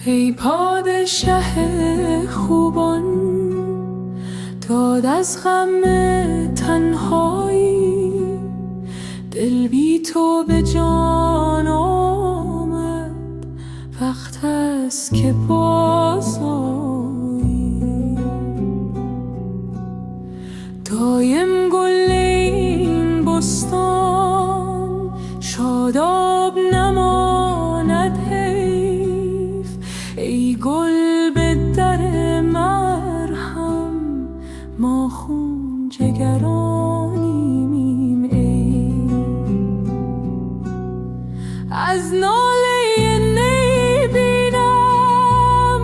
ای پادشه خوبان، داد از غم تنهایی، دل بی تو به جان آمد، وقت است که بازآیی. دایم گل این بستان شاداب نماند حیف، ای گل به در مرهم، ما خون جگرانیم ای. از ناله نی بینم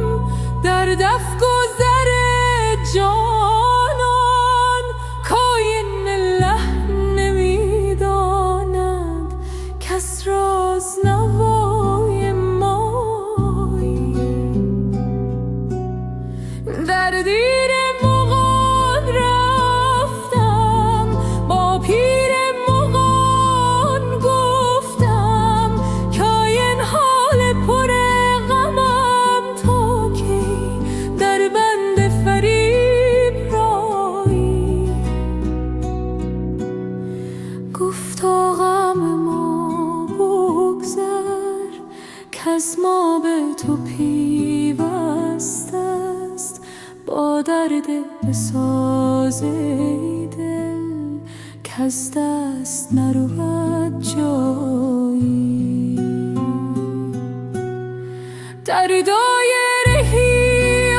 در دف گذر جانان، کاین لحن نمیداند کس راز نوای مایی. در دیر مغان رفتم، با پیر مغان گفتم، کاین حال پر غمم تا کی در بند فریب رایی. گفتا غم ما بگذر، کز ما به تو پیوست است، با درد بساز ای دل، کز دست نرود جایی. در دایره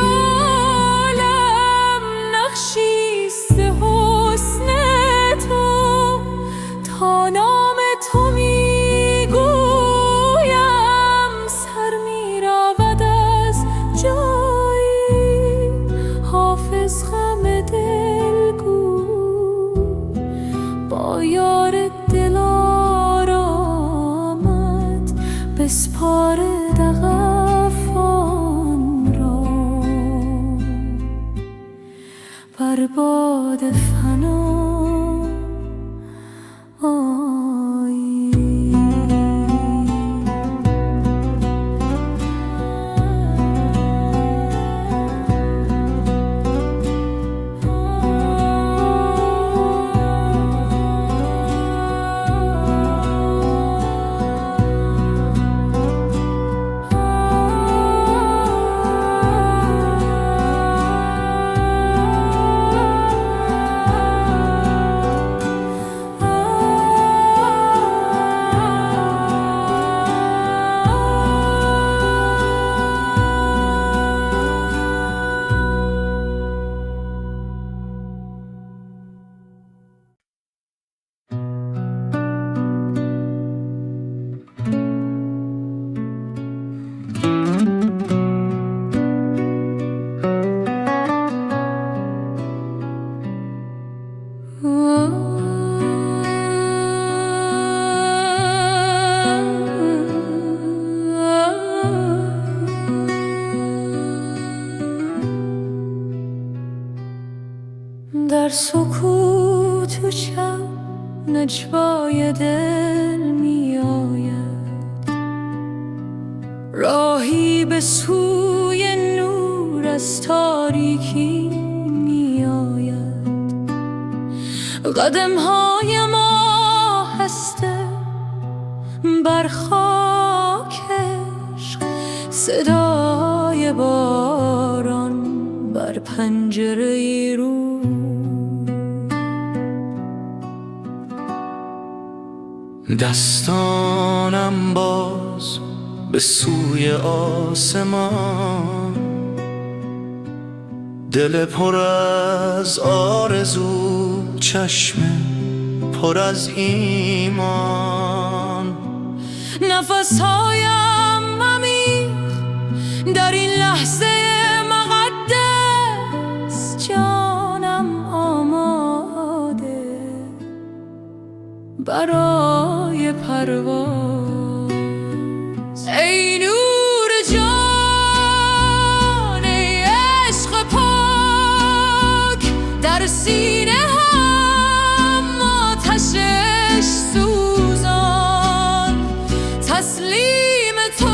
عالم نقشیست حسن تو، تا نام تو میگویم سر میرود از جایی. حافظ غم دل گو با یار دلارامت، بسپار دغفان را بر باد فنا آیی. در سکوت و شب نجوای دل می آید، راهی به سوی نور از تاریکی می آید. قدم های ما هسته بر خاک عشق، صدای باران بر پنجره رو. دستانم باز به سوی آسمان، دل پر از آرزو، چشم پر از ایمان. نفسهایم عمیق در این لحظه مقدس، جانم آماده برای پرواز. ای نور جان، ای عشق پاک، در سینه هم آتشش سوزان. تسلیم تو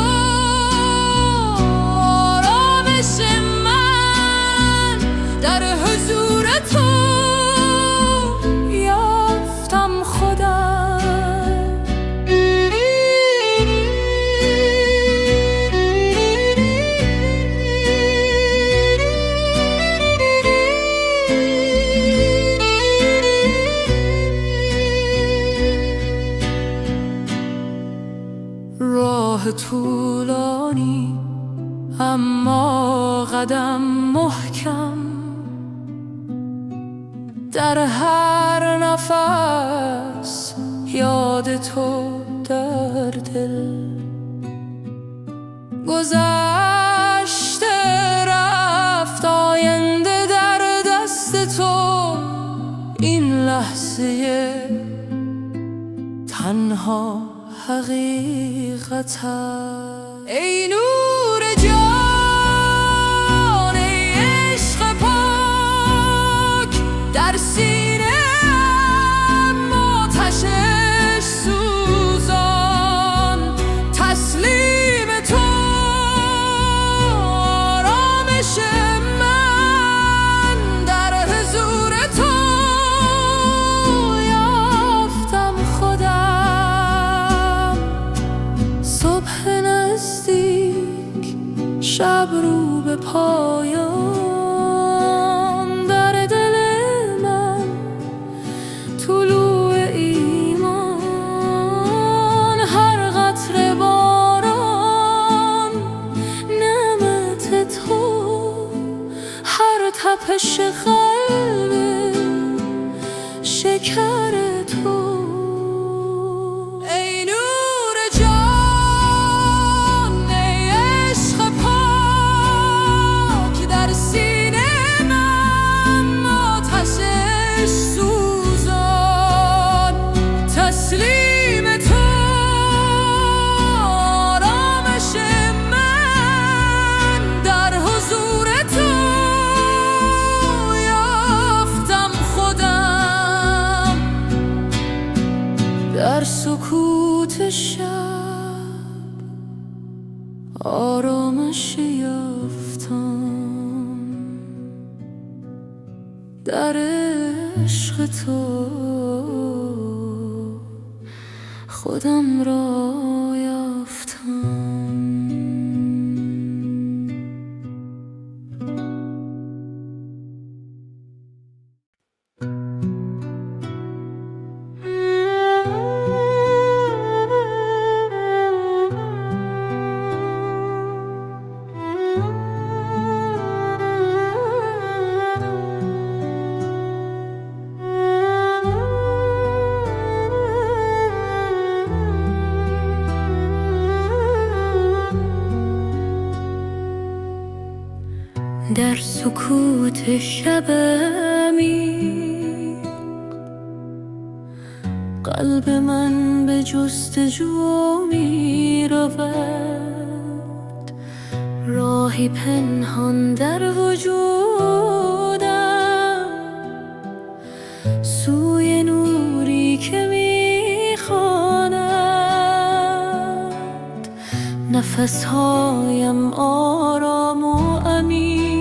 طولانی، اما قدم محکم. در هر نفس یاد تو در دل. گذشته رفت، آینده در دست تو. این لحظه تنها حقیقت است. ای نور جان، ای عشق پاک، در سینه ام آتشش سوزان. تسلیم تو آرامش من، در حضور تو یافتم خودم. صبح نزدیک، شب رو به پایان. در دل من طلوع ایمان، هر قطره باران نعمت تو، هر تپش قلب شکر تو. ای نور جان، ای عشق پاک، در سینه من آتشش سوزان. تسلیم تو آرامش من، در حضور تو یافتم خودم. در سکوت شب آرامش یافتم، در عشق تو خودم را یافتم. در سکوت شب عمیق، قلب من به جستجو می رود. راهی پنهان در وجودم، سوی نوری که می خواند. نفسهایم آرام و عمیق،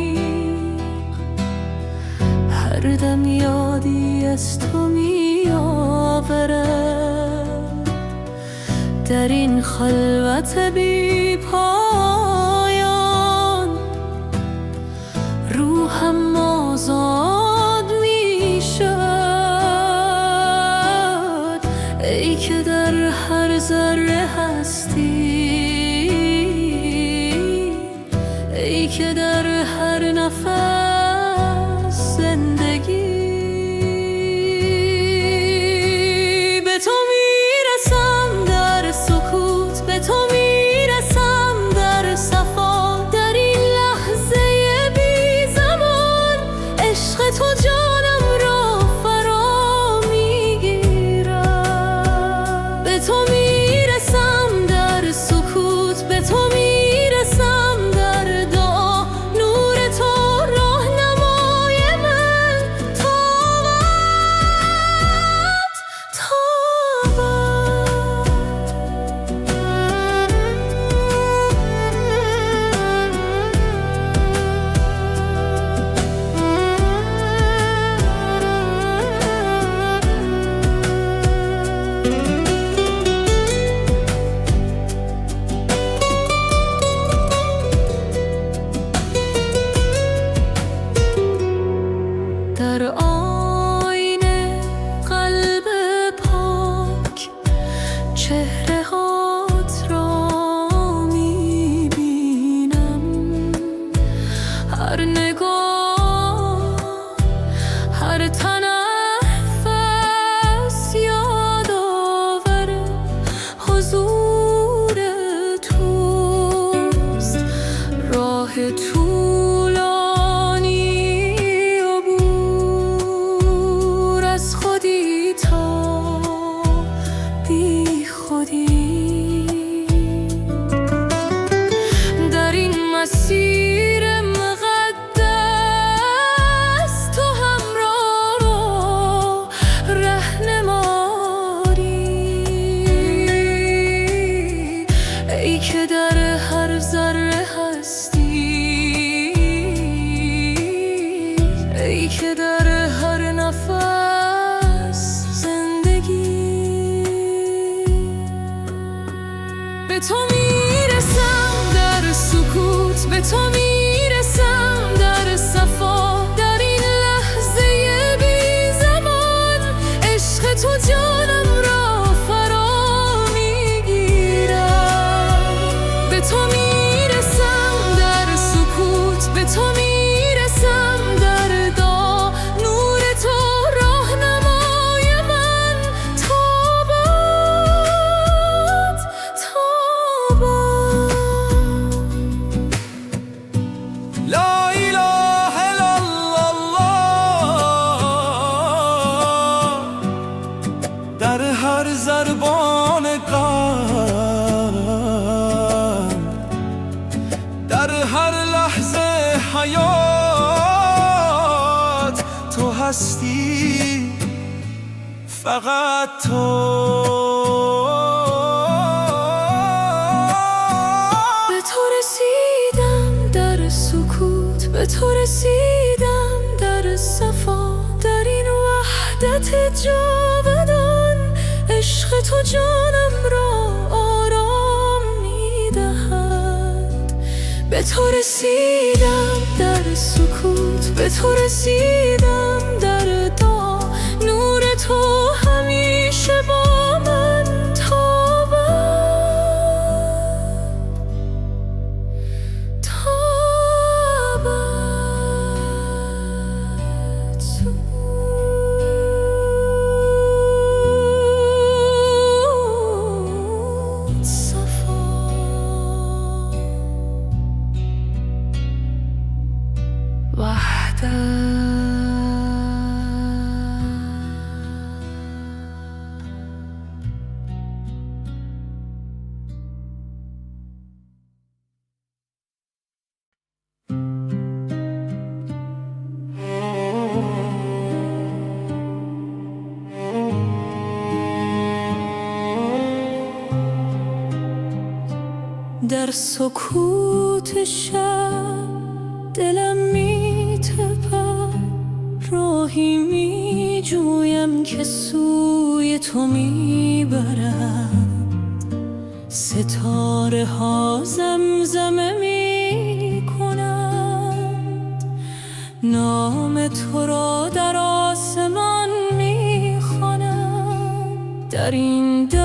هر دم یادی از تو می آورد. در این خلوت بی پایان، روحم آزاد می شود. ای که در هر ذره هستی، ای که در هر نفس زندگی. به تو میرسم در سکوت، به تو میرسم در صفا. در این لحظه بی زمان، عشق حیات تو هستی، فقط تو. به تو رسیدم در سکوت، به تو رسیدم در صفا، در این وحدت جاودان عشق تو جانم را آرام می‌دهد. به تو رسیدم در سکوت، به تو رسیدم در دعا، نور تو همیشه با من در سکوت شب دلم می‌تپد، راهی می‌جویم که سوی تو می‌برد. ستاره ها زمزمه می‌کنند، نام تو را در آسمان می‌خوانند. در این دشت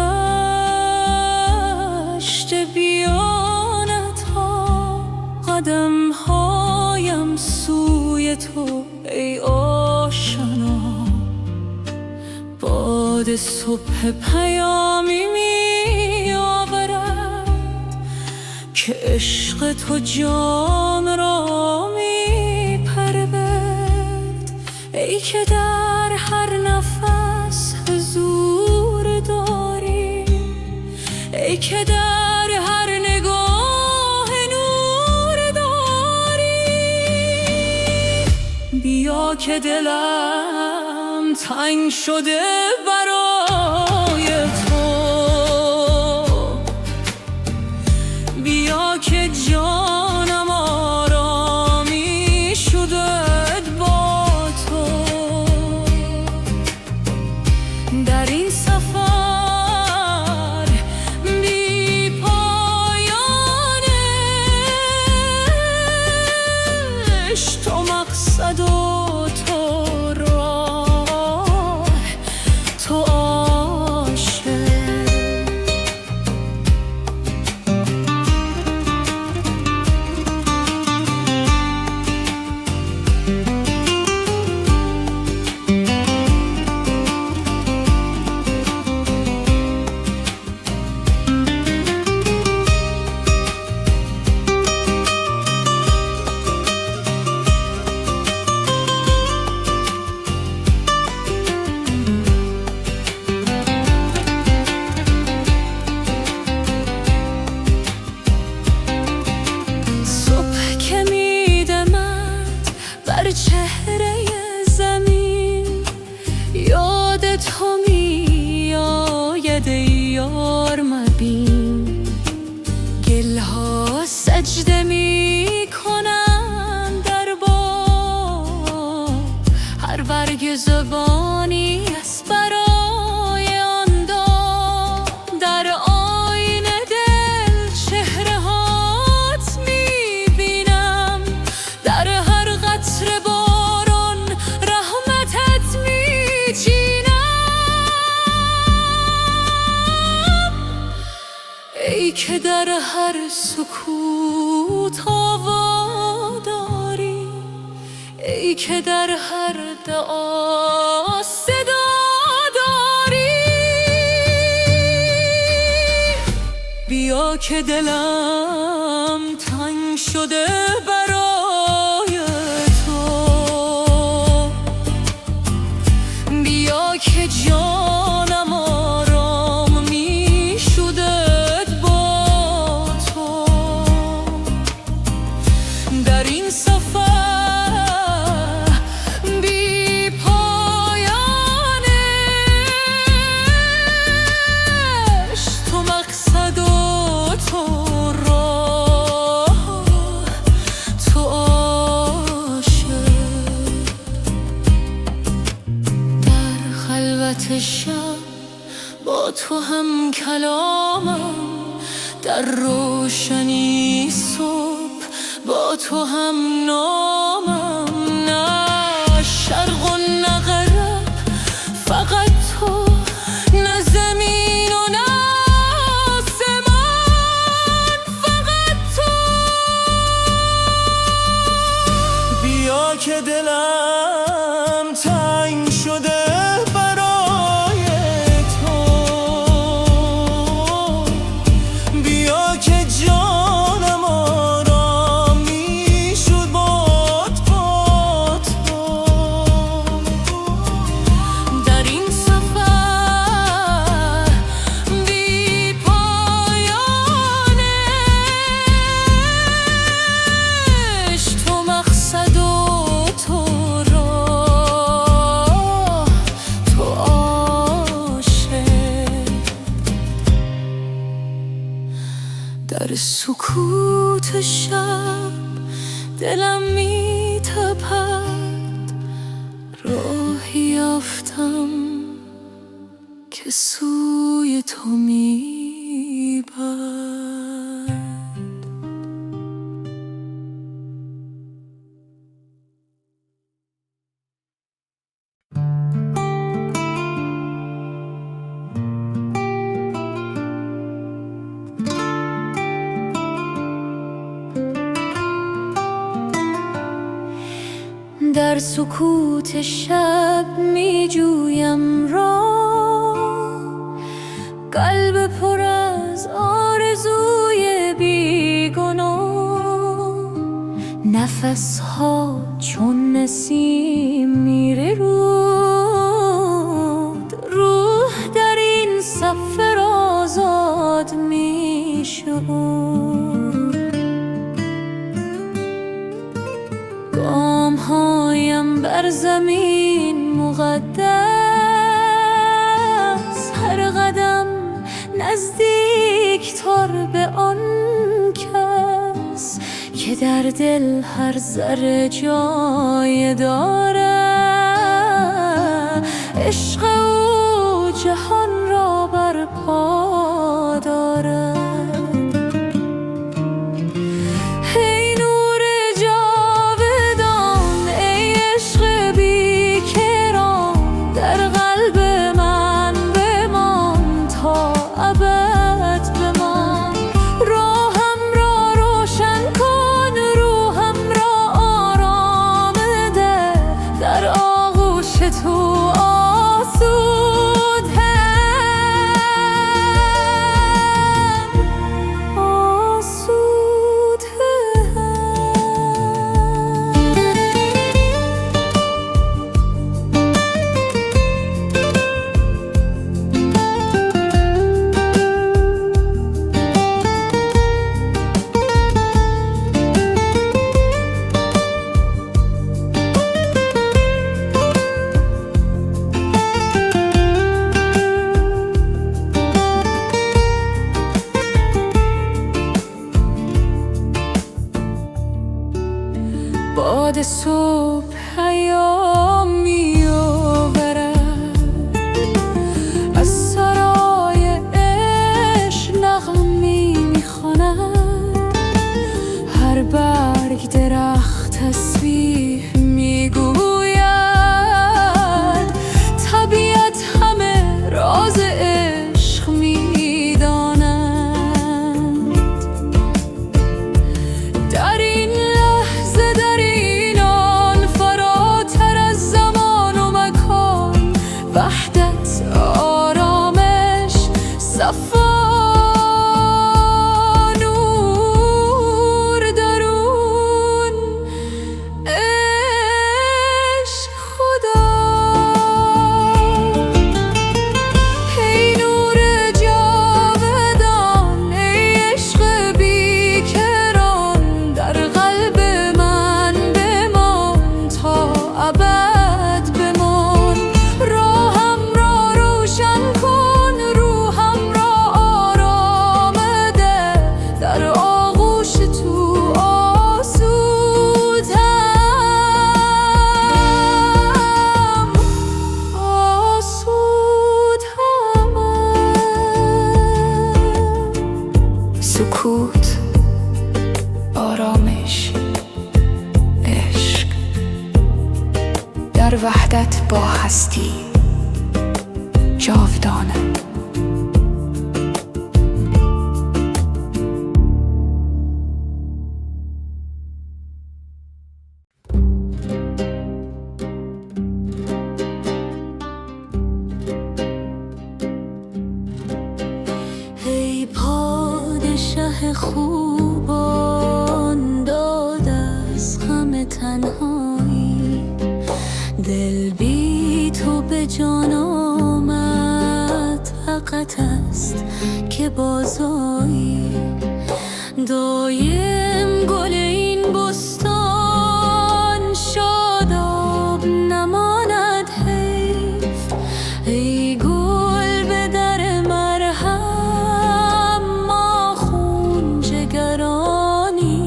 بیانت ها قدم هایم سوی تو ای آشنا. باد صبح پیامی می آورد که عشق تو جان را می پرورد. ای که در هر نفس حضور داری، ای که در هر نگاه نور داری. بیا که دلم تنگ شده برای تو، بیا که جانم آرامی شده با تو. در این سفر بی پایانش تو مقصد و تو راه، تو عاشق. چهره زمین یاد تو می آید ای یار مبین. گلها سجده می کنند در باد، هر برگ زبانی است برای آن داد. در آینه دل چهره هات می بینم، در هر قطره باران رحمتت می چینم. ای که در هر سکوت آوا داری، ای که در هر دعا صدا داری. بیا که دلم تنگ شده برای تو، بیا که جانم آرام می شده با تو. در این سفر خلوت شب با تو هم کلامم، در روشنی صبح با تو هم نامم. نه شرق و نه غرب، فقط تو، نه زمین و نه آسمان، فقط تو. بیا که دلم تنگ شده برای تو، بیا که جانم آرامی شد با تو. در این سفر بی پایانش تو مقصد و تو راه، تو عاشق. در سکوت شب دلم می‌تپد، راهی یافتم که سوی تو میبرد. در سکوت شب می جویم راه، قلب پر از آرزوی بیگناه. نفس ها چون نسیم میره رود، روح در این سفر آزاد می شود. گام هایم بر زمین مقدس، هر قدم نزدیک تر به آن کس که در دل هر ذره جای داره. عشق او جهان را بر پا داره. باد صبح ایام می آورد، از سرای عشق نغمی می خواند. هر برگ درخت تسبیح می گوید، طبیعت همه راز عشق می داند. در این لحظه، در این آن ای پادشه خوبان داد از غم تنهایی، دل بی تو به جان آمد، فقط است که بازایی. دایم گل این بستان شاداب نماند حیف، ای گل به در مرهم ما خون جگرانی.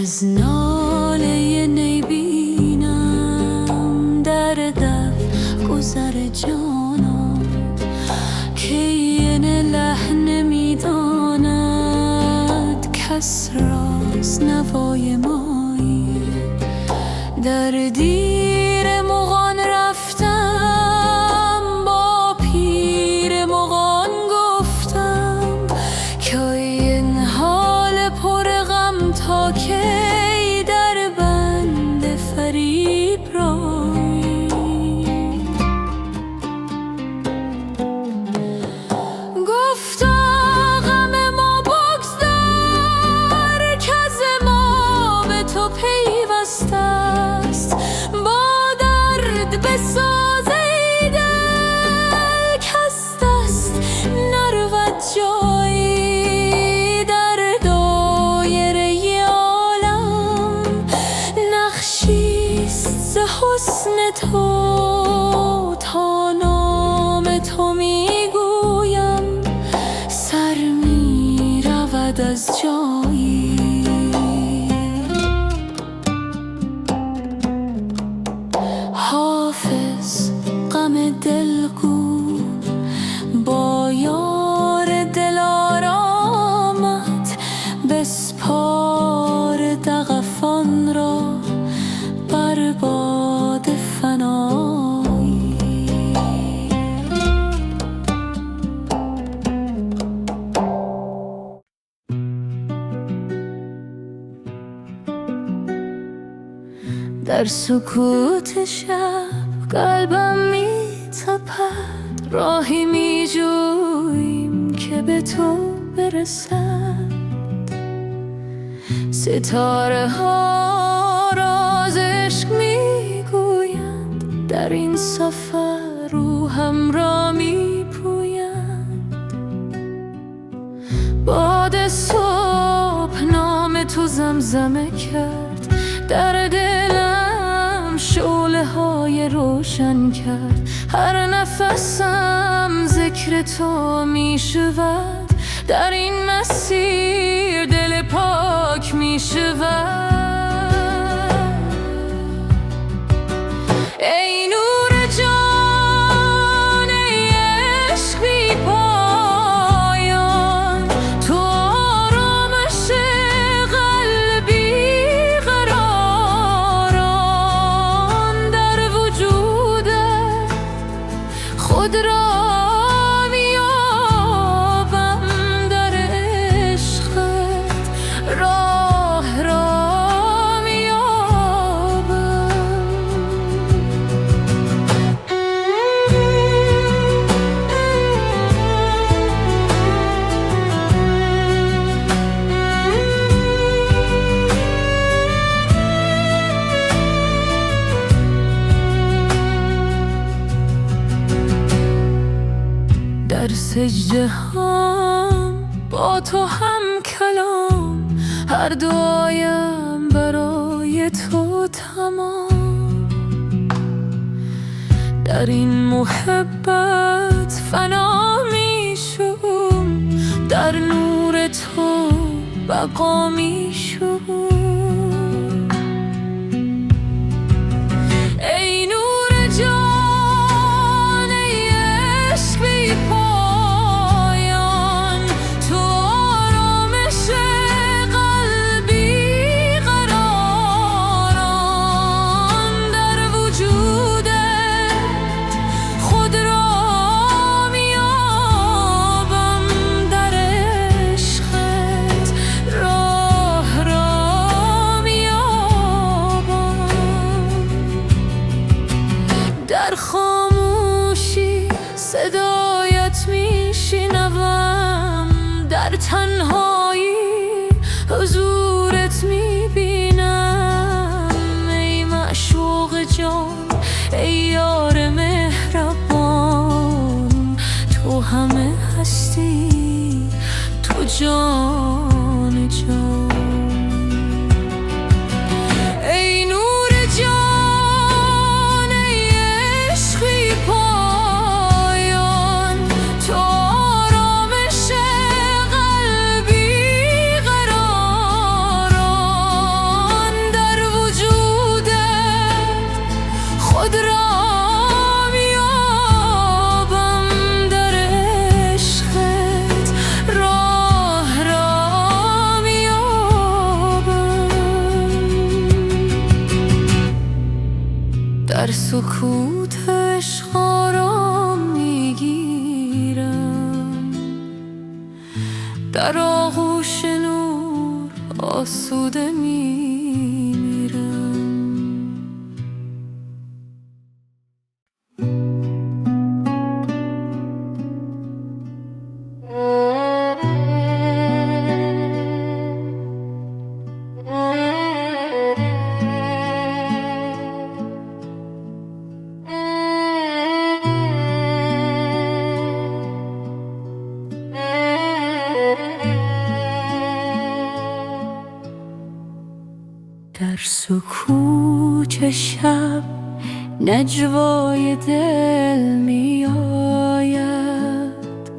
از ناله نی بینم در دف گذر جانم، که این لحن میداند کس راست نوای مایی. در دیر مغان رفتم با پیر مغان گفتم، که این حال پر غم تا کی در بند فریب رایی. گفتا غم ما بگذار که از ما به تو پیوسته است، با درد بساز ای دل کز دست نرود جایی. در دایره عالم نقشیست ز حسن تو، تا نام تو میگویم سر میرود از جایی. حافظ غم دلگو با یار دلارامت، بسپار دغفان را بر باد فنایی. در سکوت شب قلبم می‌تپد، راهی می‌جوییم که به تو برسد. ستاره ها راز عشق میگویند، در این سفر روحم را میپویند. باد صبح نام تو زمزمه کرد، در دلم شعله های روشن کرد. هر نفسم ذکر تو می شود، در این مسیر دل پاک می شود. ای نور جان ای عشق بی پایان، تو آرامش قلبی قراران. در وجودت خود را در سجده هم با تو هم کلام، هر دعایم برای تو تمام. در این محبت فنا می شوم، در نور تو بقا می شوم. ای نور جان ای عشق بی پایان، تو آرامش قلبی قراران. در وجودت خود را میابم، در عشقت راه را تنهایی حضورت میبینم. ای معشوق جان، ای یار مهربان، تو همه هستی، تو جان جان. ای نور جان، ای عشقی پایان، تو آرامش قلبی قراران. در وجودت خود را میابم، در عشقت راه را میابم. در سکوت عشق آرام میگیرم، در آغوش نور آسوده میمیرم. در سکوت شب نجوای دل می آید،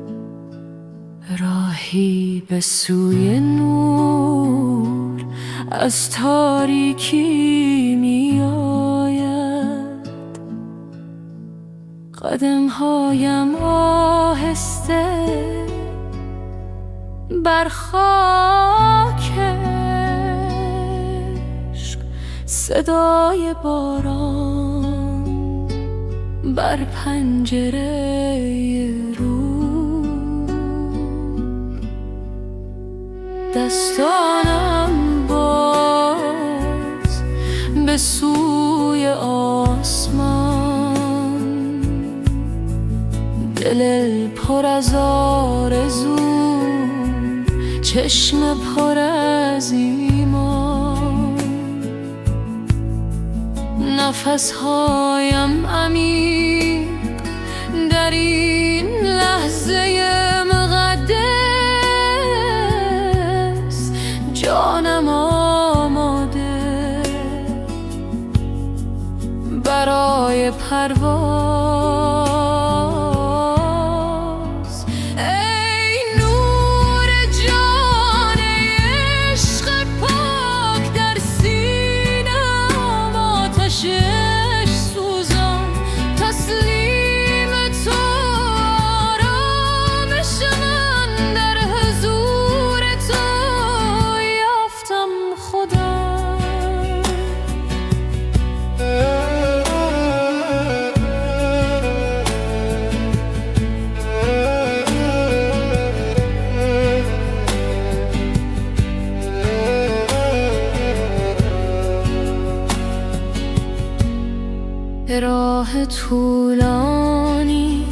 راهی به سوی نور از تاریکی می آید. قدمهایم آهسته بر خاک، صدای باران بر پنجره رو. دستانم باز به سوی آسمان، دل پر از آرزو، چشم پر از ایمان. نفسهایم عمیق در این لحظه مقدس، جانم آماده برای پرواز. ای نور جان، ای عشق پاک، در سینه‌ام آتشش سوزان. تسلیم تو آرامش من، در حضور تو یافتم خودم. راه طولانی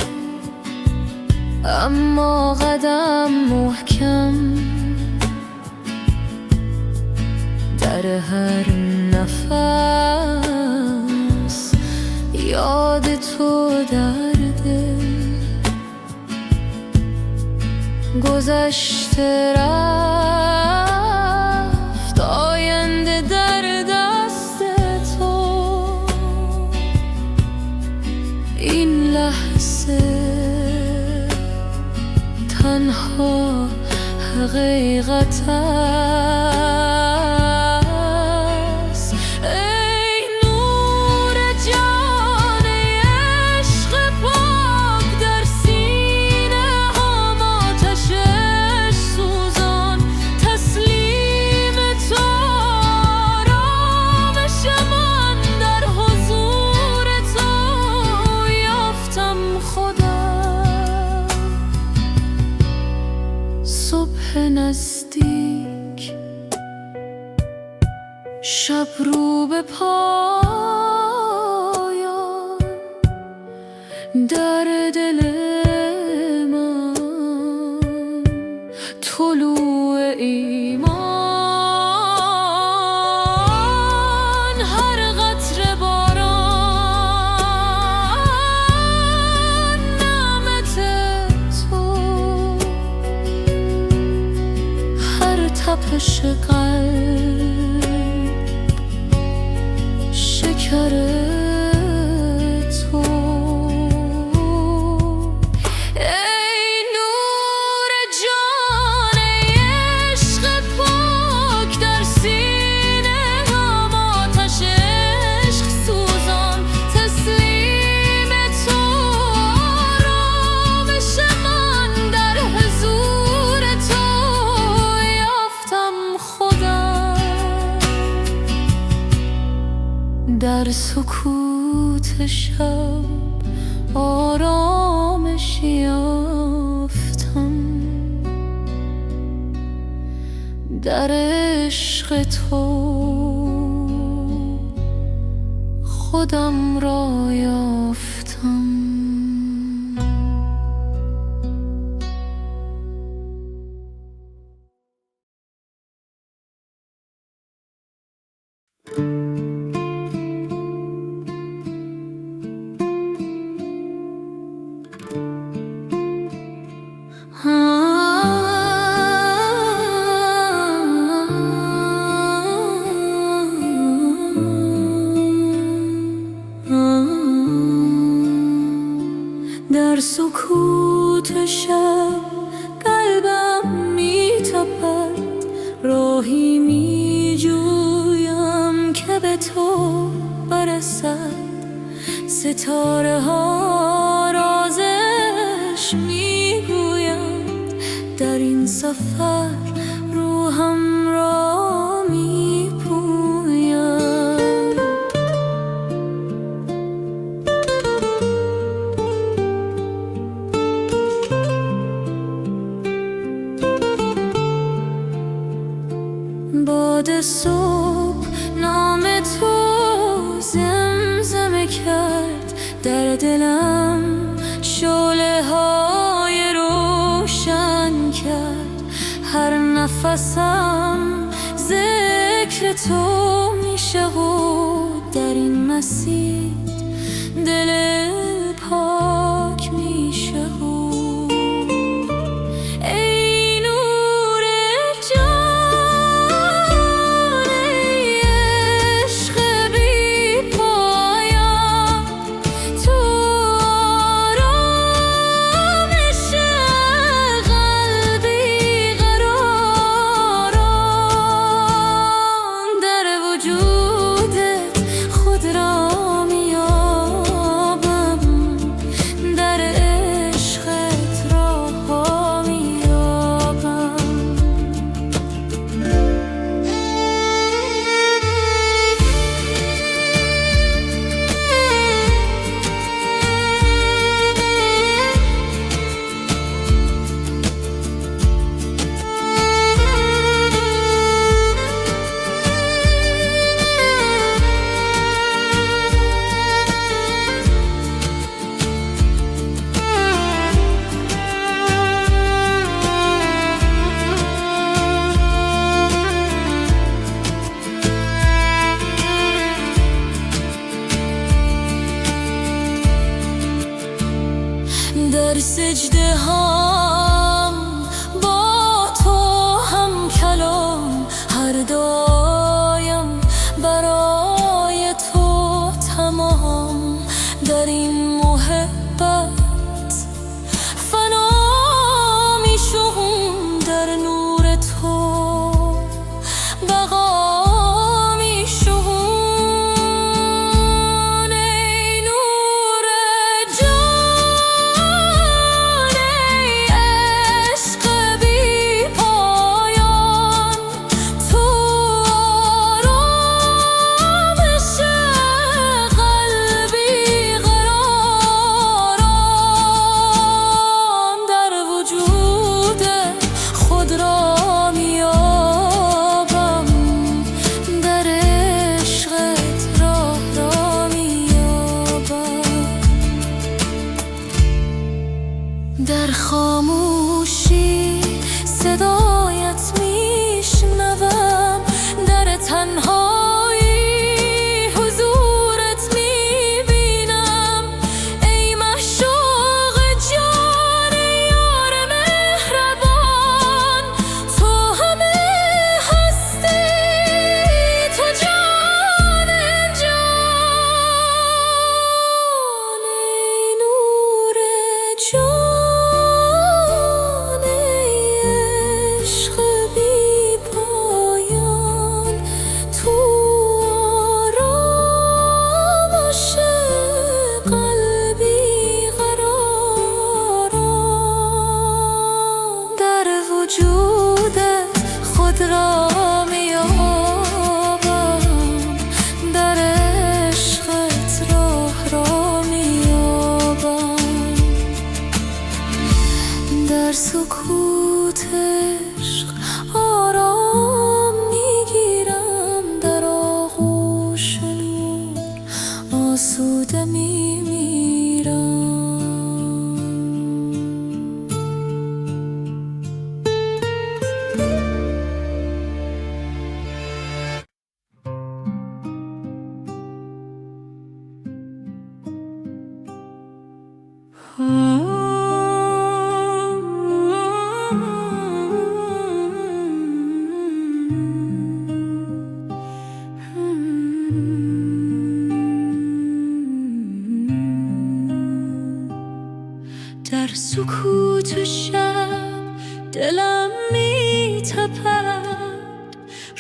اما قدم محکم، در هر نفس یاد تو در دل. گذشته رفت، آینده در دست تو. این لحظه تنها حقیقت است. ای نور جان، ای عشق پاک، در سینه‌ام آتشش سوزان. تسلیم تو آرامش من، در حضور تو یافتم خودم. صبح نزدیک آتش قلب شکر تو. ای نور جان، ای عشق پاک در سینه هم، آتش عشق سوزان تسلیم تو. آرامش من در حضور تو یافتم خودم، در سکوت شب آرامش یافتم، در عشق تو خودم را یافتم. در سکوت شب قلبم می تپد، راهی می جویم که به تو برسد. ستاره ها رازش می گویند، در این سفر روحم را می پوید. باد صبح نام تو زمزمه کرد، در دلم شعله های روشن کرد. هر نفسم ذکر تو میشه و در این مسیر دل پاک میشه. در سجده هم با تو هم کلام، هر دایم برای تو تمام. در این محبت فنا میشم، در نور تو بقا میشم. در خاموشی صدایت میشنوم، در تنهایی حضورت میبینم. ای معشوق جان، یار مهربان، تو همه عشق آرام میگیرم، در آغوش نور آسوده میمیرم. در سکوت شب دلم می‌تپد،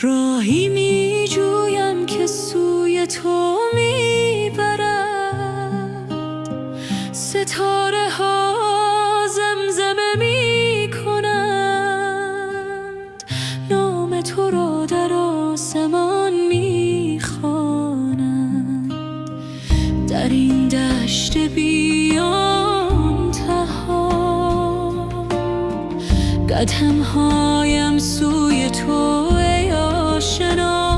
راهی می‌جویم که سوی تو میبرد. ستاره ها زمزمه می‌کنند، نام تو را در آسمان می‌خوانند. در این دشت بیان تها قدم‌هایم سوی تو ای آشنا.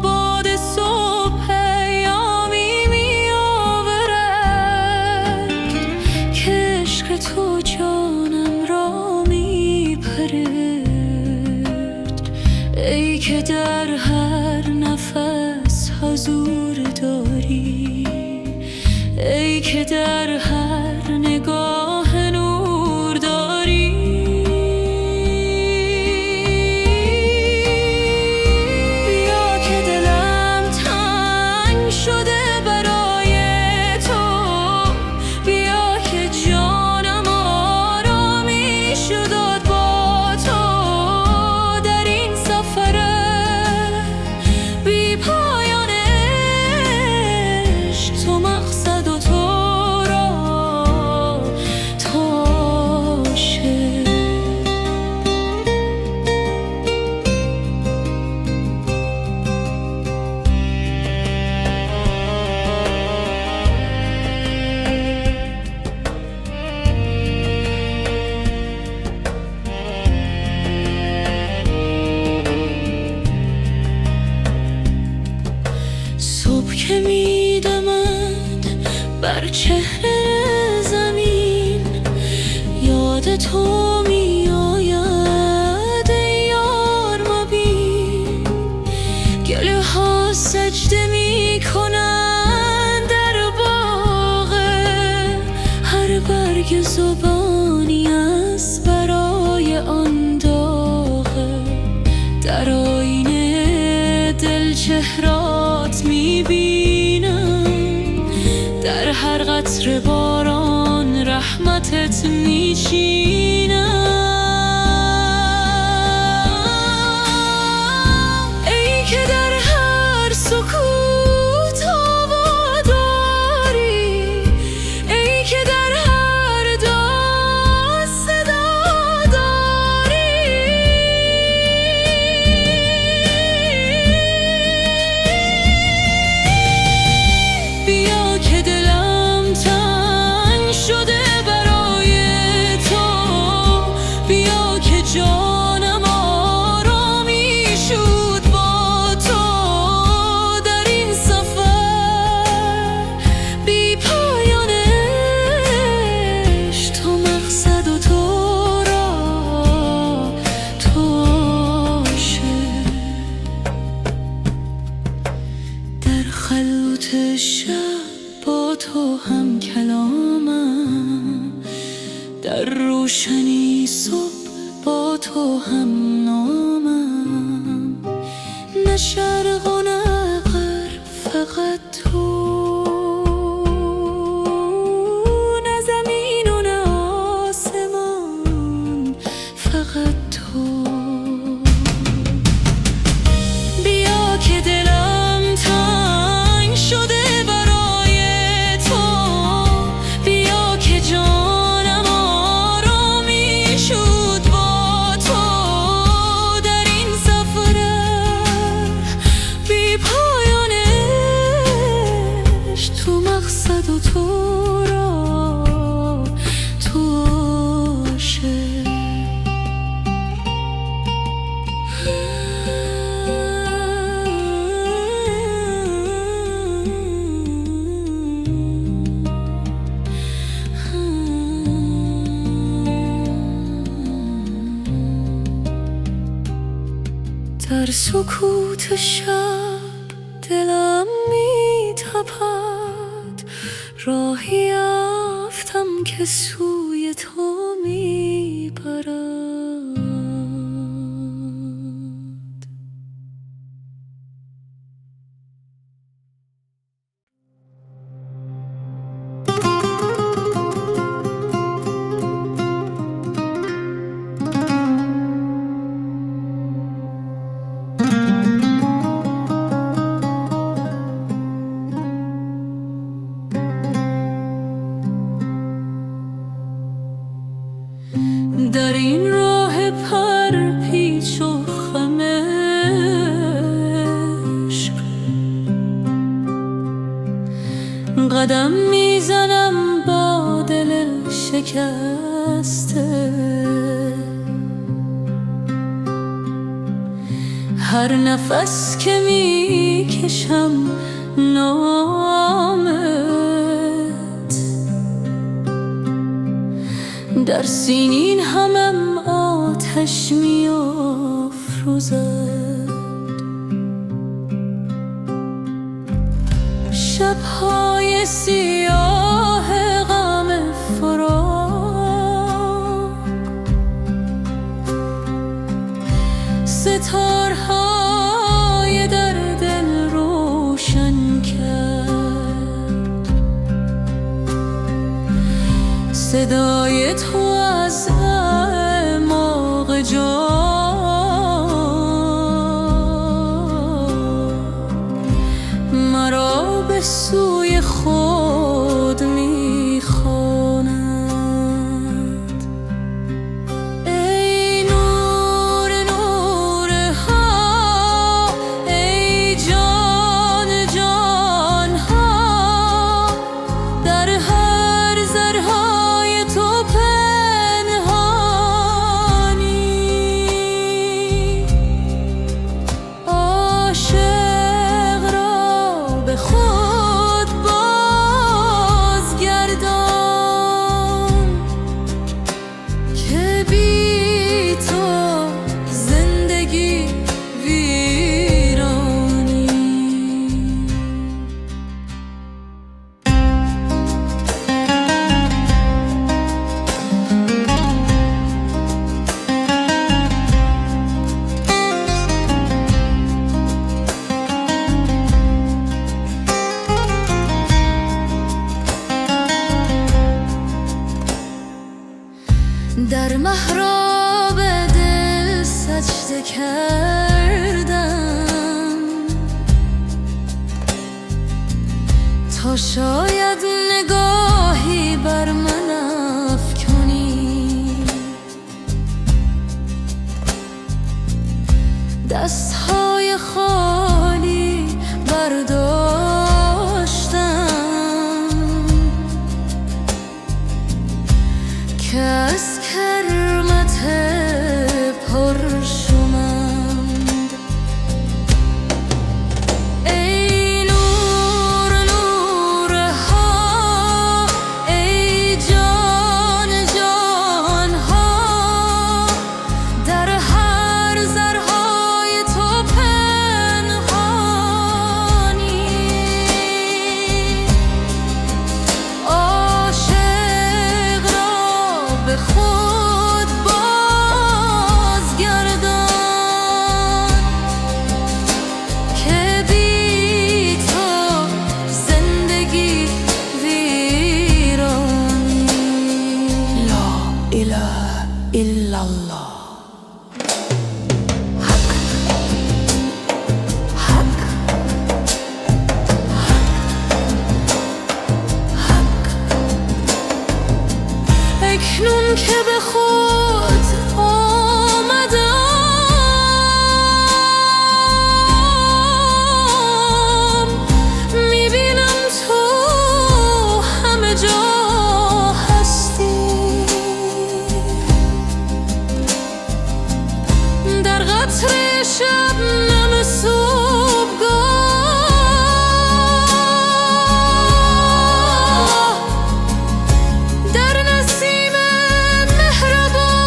باد صبح ایامی می‌آورد که عشق تو جانم را می‌پرد. ای که در هر نفس حضور داری، ای که در هر نگاه نور داری. بیا که دلم تنگ شده برای تو، بیا که جانم آرامش داد با تو. در این سفر بی پایان عشق، تو مقصد و تو را تاشه. صبح که می‌دمد بر چهره زمین، یاد تو می‌آید ای یار مبین. گله ها سجده می‌کنند در باغ، هر برگ زبانی است برای آن داغ. در آینه دل چهرات میبینم، در هر قطره باران رحمتت میچینم. ای که در هر سکوت هوا داری، ای که در هر داد صدا داری. بیا که دلم تنگ شده برای تو، بیا که جانم آرامی شد با تو. در این سفر بی پایان عشق، تو مقصد و تو را تاشه. در خلوت شب با تو هم کلامم، در روشنی صبح با تو هم نامم. نه شرق و نه غرب، فقط تو، نه زمین و نه آسمان، فقط تو. بیا که دلم تنگ شده برای تو، بیا که جانم آرامی شد با تو. در این سفر بی پایان سکوت شب دلم می تپد، راهی یافتم که سوی تو می برد. در این راه پر پیچ و خم عشق قدم میزنم با دل شکسته، هر نفس که میکشم نامت در سینین همم آتش می افروزد. شبهای سیاه غم فراق، ستارهای در دل روشن کرد، صدای تو از اعماق جان مرا به سوی خود می‌خواند. ای نور نورها، ای جان جانها، در هر ذرهای تو پنهانی. عاشق را به خود بازگردان که بی تو زندگی ویرانی. در محراب دل سجده کردم تا شاید نگاهی بر من افکنی. دستهای خالی برداشتم که از کرمت پرشمند. ای نور نورها، ای جان جانها، در هر ذرهای تو پنهانی. عاشق را به خود بازگردان که بی تو زندگی ویرانی. لا اله الا الله. اکنون که به خود آمدم، میبینم تو همه جا هستی. در قطره شبنم صبحگاه، در نسیم مهربان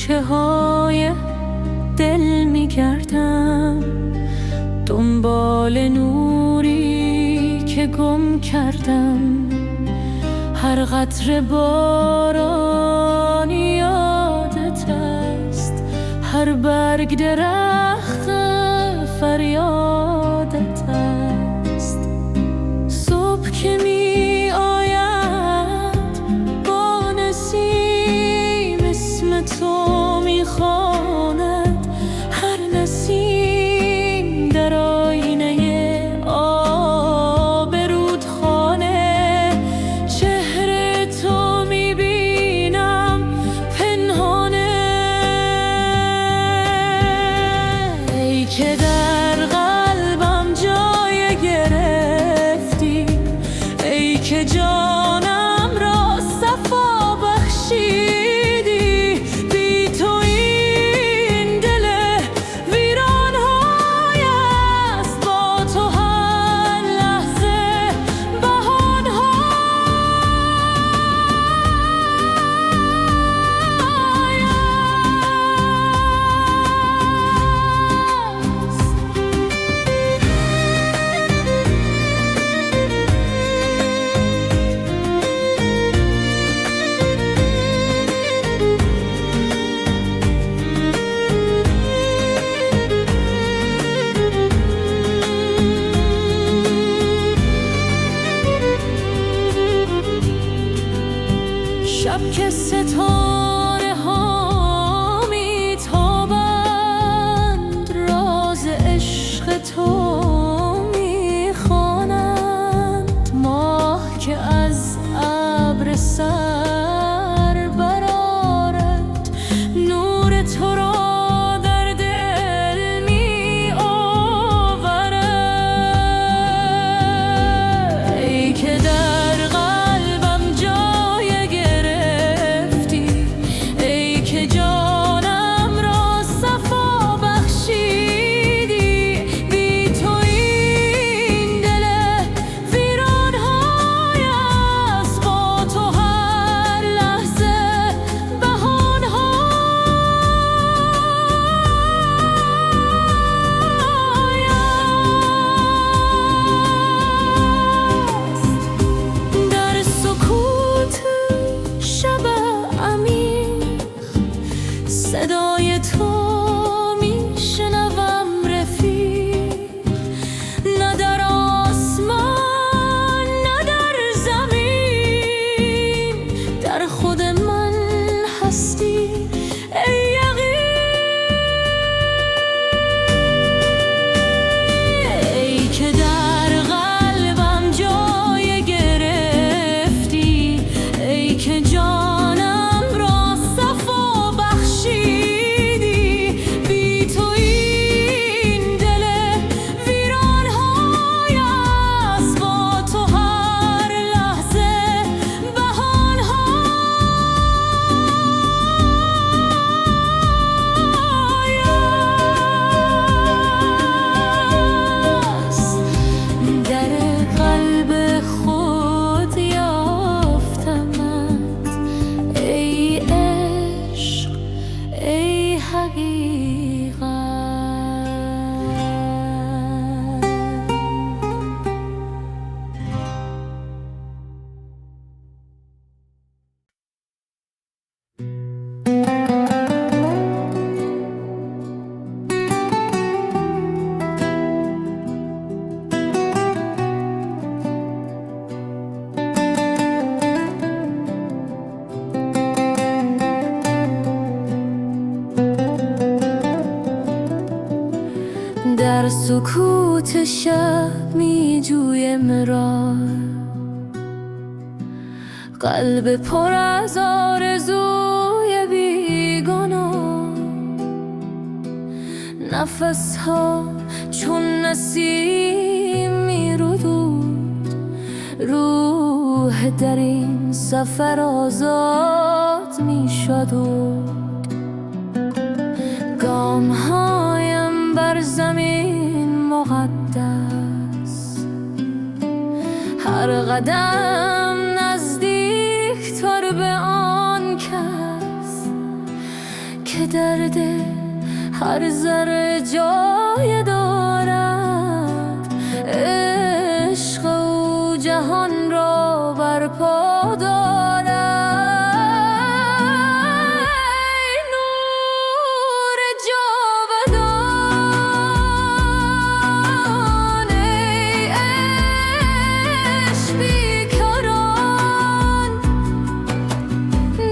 کوچه های دل میگردم، دنبال نوری که گم کردم. هر قطره بارانی یادت است، هر برگ درخت فریادت است. صبح که می آید با نسیم اسم تو می خواند، هر نسیم در آینه آب رودخانه. چهره تو می بینم پنهانه، ای که در قلبم جای گرفتی، ای که جانم را صفا بخشیدی. بی تو این دل ویران‌های است، با تو هر لحظه بهانه‌های شب که ستاره ها میتابند، راز عشق تو میخوانند. ماه که از ابر سر برآرد، نور تو را در دل می آورد. ای که در قلبم جای گرفتی، ای که جانم را صفا بخشیدی. بی تو این دل ویران‌های است، با تو هر لحظه بهانه‌های است. در سکوت شب عمیق صدای تو میشنوم رفیق، نه در آسمان نه در زمین، در خود من هستی ای ای که در قلبم جای گرفتی، ای که جانم را صفا بخشیدی. بی تو این دل ویران‌های است، با تو هر لحظه بهانه‌های است. در قلب خود یافتمت ای عشق، ای حقیقت. در سکوت شب می جویم راه، قلب پر از آرزوی بیگناه. نفس ها چون نسیم می رود، روح در این سفر آزاد می شد. گام هایم بر زمین مقدس، هر قدم نزدیک‌تر به آن کس که درد هر ذره جای دارد، عشق او جهان را برپا دارد. ای نور جاودان، ای عشق بیکران،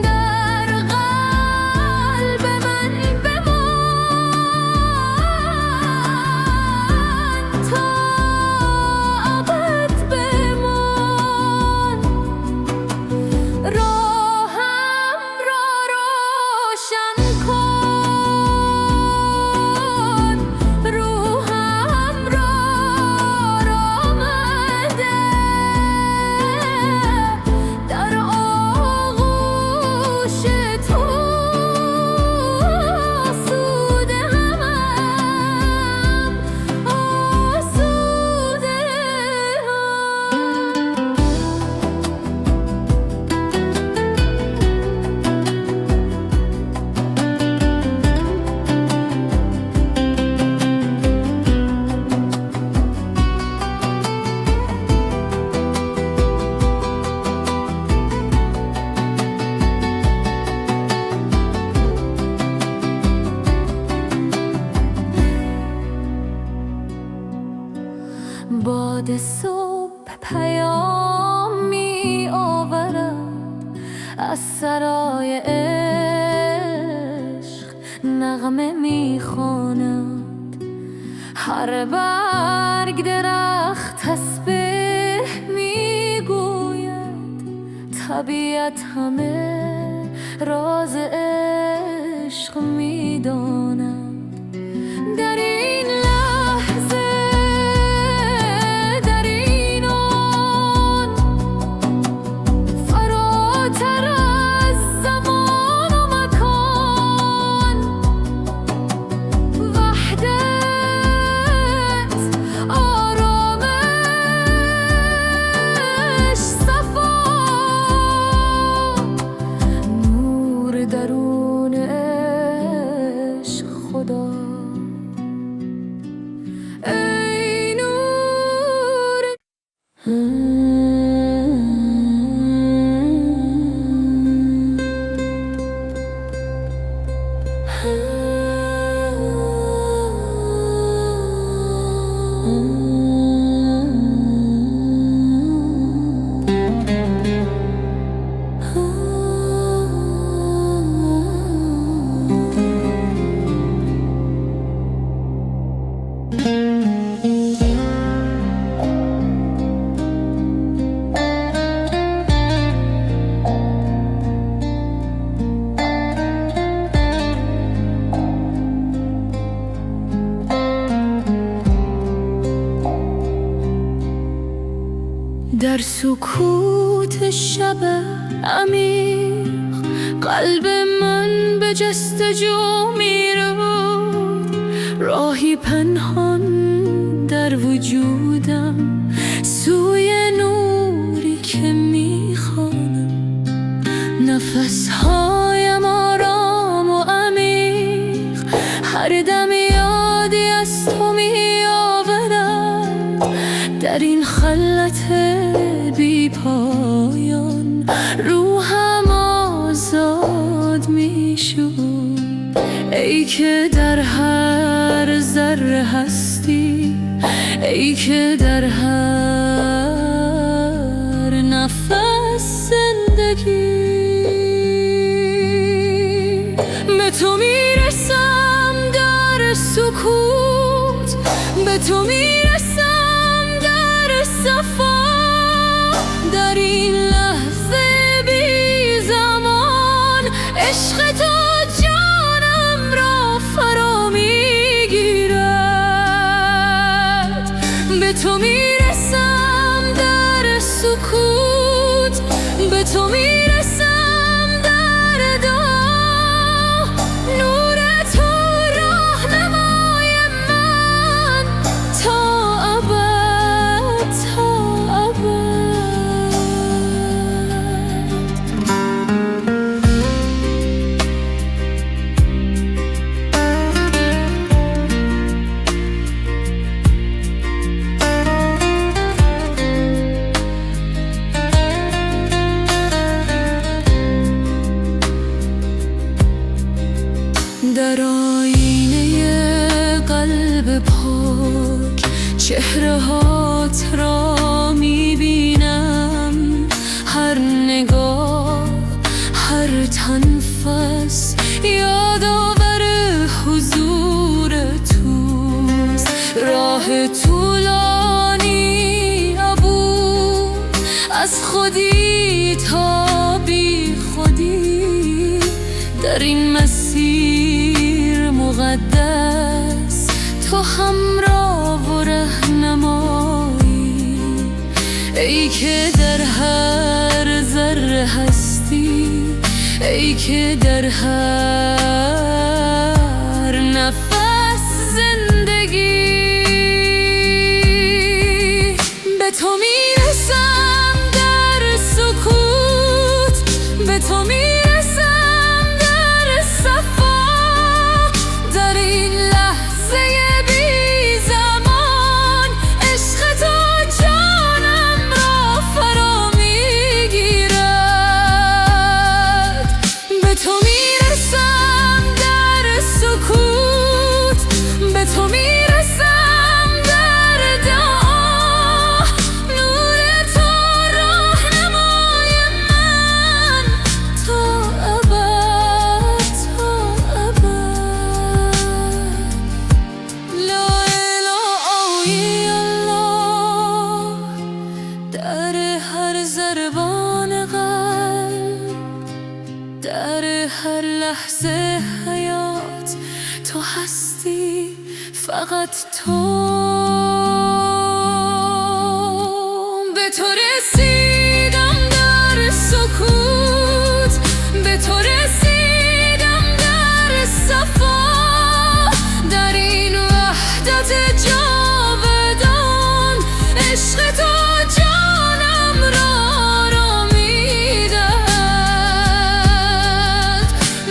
در قلب من بمان، تا ابد بمان. راهم را روشن کن، روحم را آمده، در آغوش تو آسوده همم، آسوده باد صبح پیام می آورد از سرای عشق، نغمه می خواند هر برگ درخت، تسبیح می گوید طبیعت همه راز عشق می داند. در این لحظه، در این آن، فراتر از زمان و مکان، وحدت، آرامش، صفا، نور درون عشق خدا. ای نور در سکوت شب عمیق، قلب من به جستجو میرود، راهی پنهان در وجودم سوی نوری که میخوانم. نفسهایم آرام و عمیق، هر دم یادی از تو میآورم. در این خلوت بی پایان روحم آزاد میشد، ای که در هر ذره هستی، ای که در هر نفس زندگی. به تو میرسم در سکوت، به تو میرسم در صفا، در این لحظه بی زمان، عشق تو جانم را فرا میگیرد. به تو میرسم در سکوت، به تو میرسم در دعا، نور تو راهنمای من تا ابد، تا ابد. چهره هات را میبینم، هر نگاه، هر تنفس یادآور حضور توست. راه طولانی عبور از خودی تا بی خودی، در این مسیر مقدس تو همراه و رهنمایی. ای که در هر ذره هستی، ای که در هر نفس زندگی. به تو میرسم در سکوت، به تو میرسم در صفا، در این لحظه بی زمان عشق تو جانم را فرا میگیرد. به تو میرسم در سکوت، به تو میرسم در دعا، نور تو راهنمای من تا ابد، تا ابد. لا اله الا الله، در هر ضربان قلب، در هر لحظه حیات تو هستی، فقط تو. به تو رسیدم در سکوت، به تو رسیدم در صفا، در این وحدت جاودان عشق تو جانم را میدهد.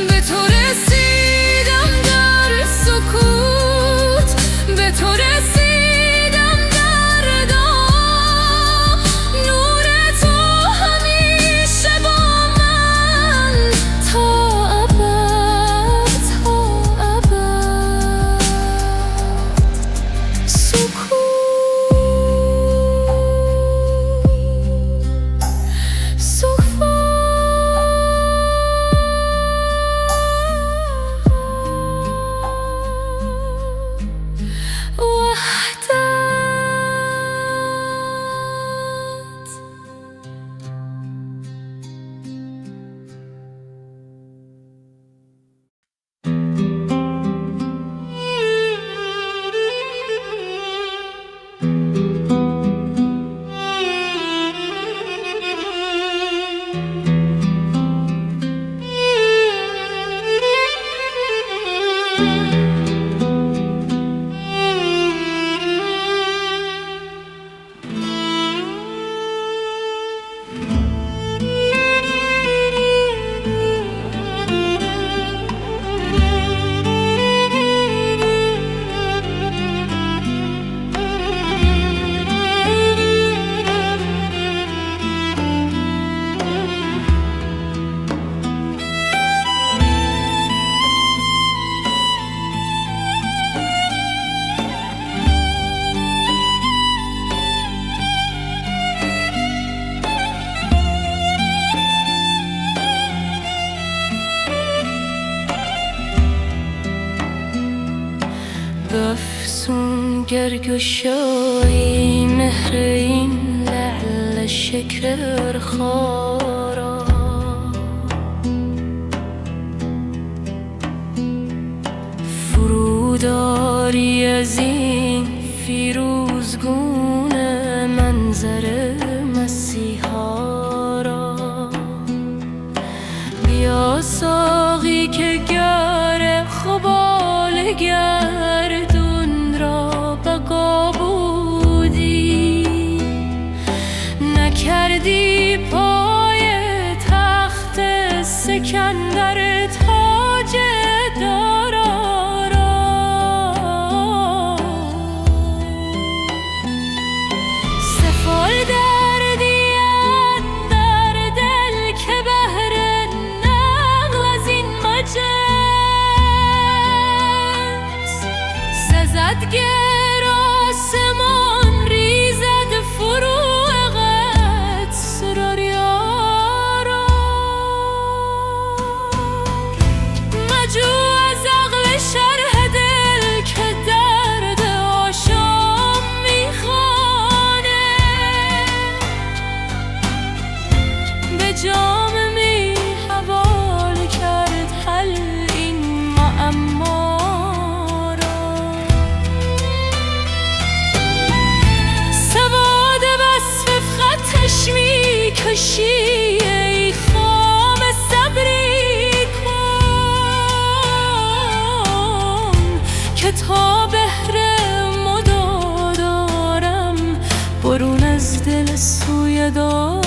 به تو رسیدم در سکوت، به تو رسیدم در دعا، نور تو همیشه با من تا ابد، تا ابد. بفسون گرگشایی مهر این لعل شکر خارا، فروداری از این فیروزگون منظر مسیحا را. بیا ساقی که گر خبال گردون را بقا بودی، نکردی پای تخت سکندر تاج دارا را. سفال دردی اندر دل که بهر نقل از این مجلس سزد گراس آسمان ریزد فروغت سرار یارا مجو از عقل شرح دل که درد آشام میخوانه به جام می حوال کرد حل این معما را سواد وصف خطش میکشی ای خام صبری کن که تا بهر مدادارم برون از دل سوی دارا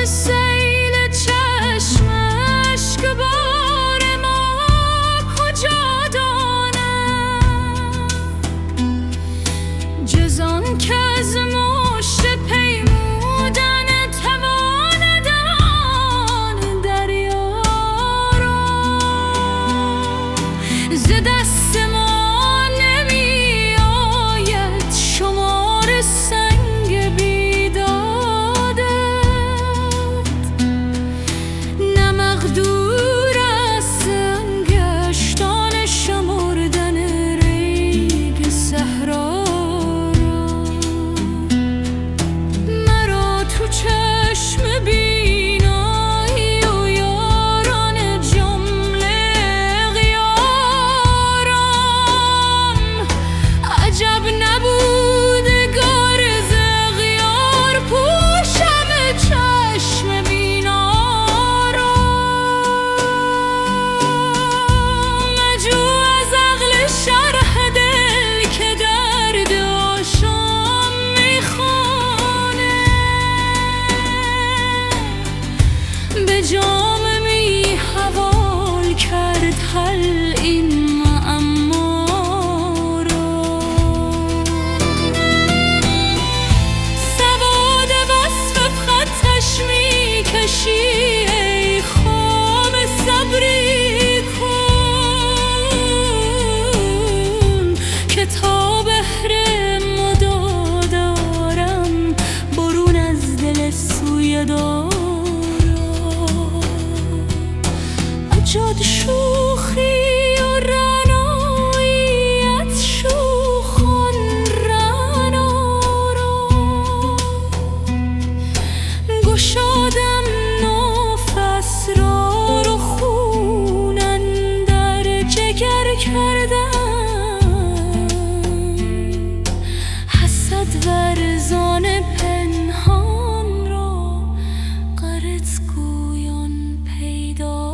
سیل چشمش که بار ما کجا دانم جز آن که از مشت پیمودن تواند آن دریا را ز دست ما نمی آید شمار سنگ بیداده دور از انگشتان شمردن ریگ صحرا مرا تو چشم بینایی و یاران جمله غیارم عجب نبود گارز غیار پوشم چشم به جام می حوال کرد حل این معما را سواد وصف خطش می کشی ای خام صبری کن که تا بهر مدادارم برون از دل سوی دارا جاد شوخی و رعناییت شوخان رعنا را گشادم ناف اسرار و خون اندر جگر کردم حسد ورزان پنهان را غرت گویان پیدا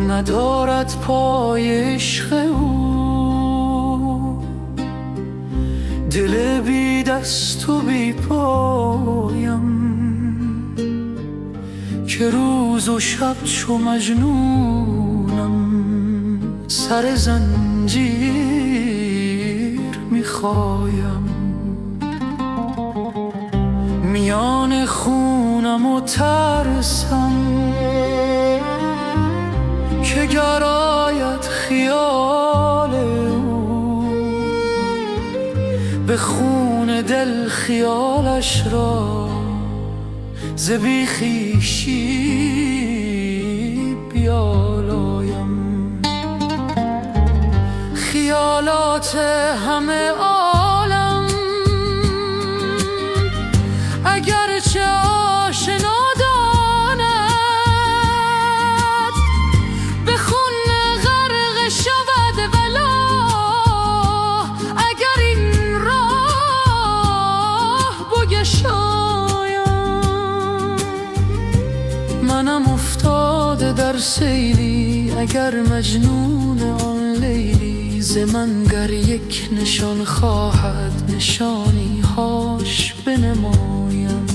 ندارد پای عشق او دل بی دست و بی پایم که روز و شب چو مجنونم سر زنجیر میخوایم میان خونم و ترسم که گراید خیال به خون دل خیالش را ز بی خویشی بیالایم. خیالات همه عالم اگرچه آشنا داند به خون غرق شود، ولا اگر این راه بگشایم. منم افتاده در سیلی، اگر مجنون آن لیلی ز من گر یک نشان خواهد، نشانی هاش بنمایم.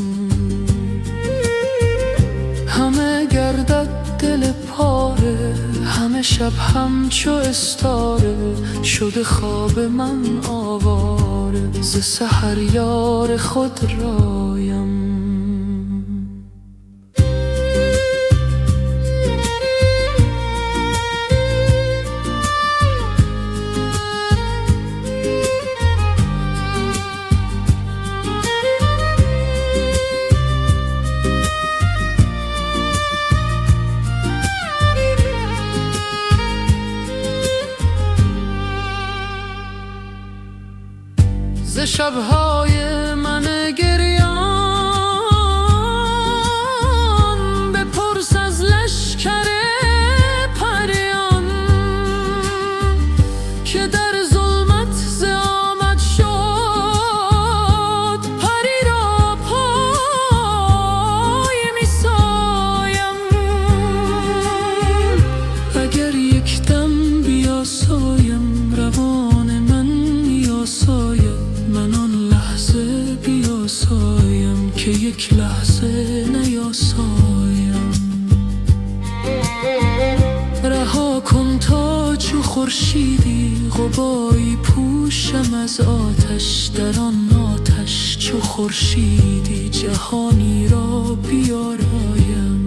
همه گردد دل پاره، همه شب همچو استاره شده خواب من آواره، ز سحر یار خود رایم. ز شب‌های من گریان بپرس از لشکر پریان که در ظلمت ز آمد شد، پری را پای می‌سایم. اگر یک دم بیاسایم روان من میاساید، من آن لحظه بیاسایم که یک لحظه نیاسایم. رها کن تا چو خورشیدی غباری پوشم از آتش، در آن آتش چو خورشیدی جهانی را بیارایم.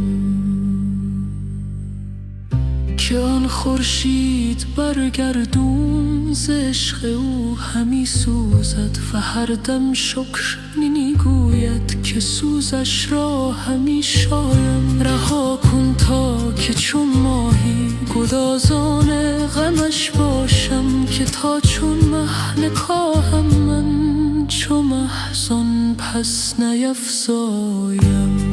که آن خورشید برگردون ز عشق او همی سوزد، و هر دم شکر می‌گوید که سوزش را همی شایم. رها کن تا که چون ماهی گدازان غمش باشم، که تا چون مه نکاهم من چو محزن پس نیفزایم.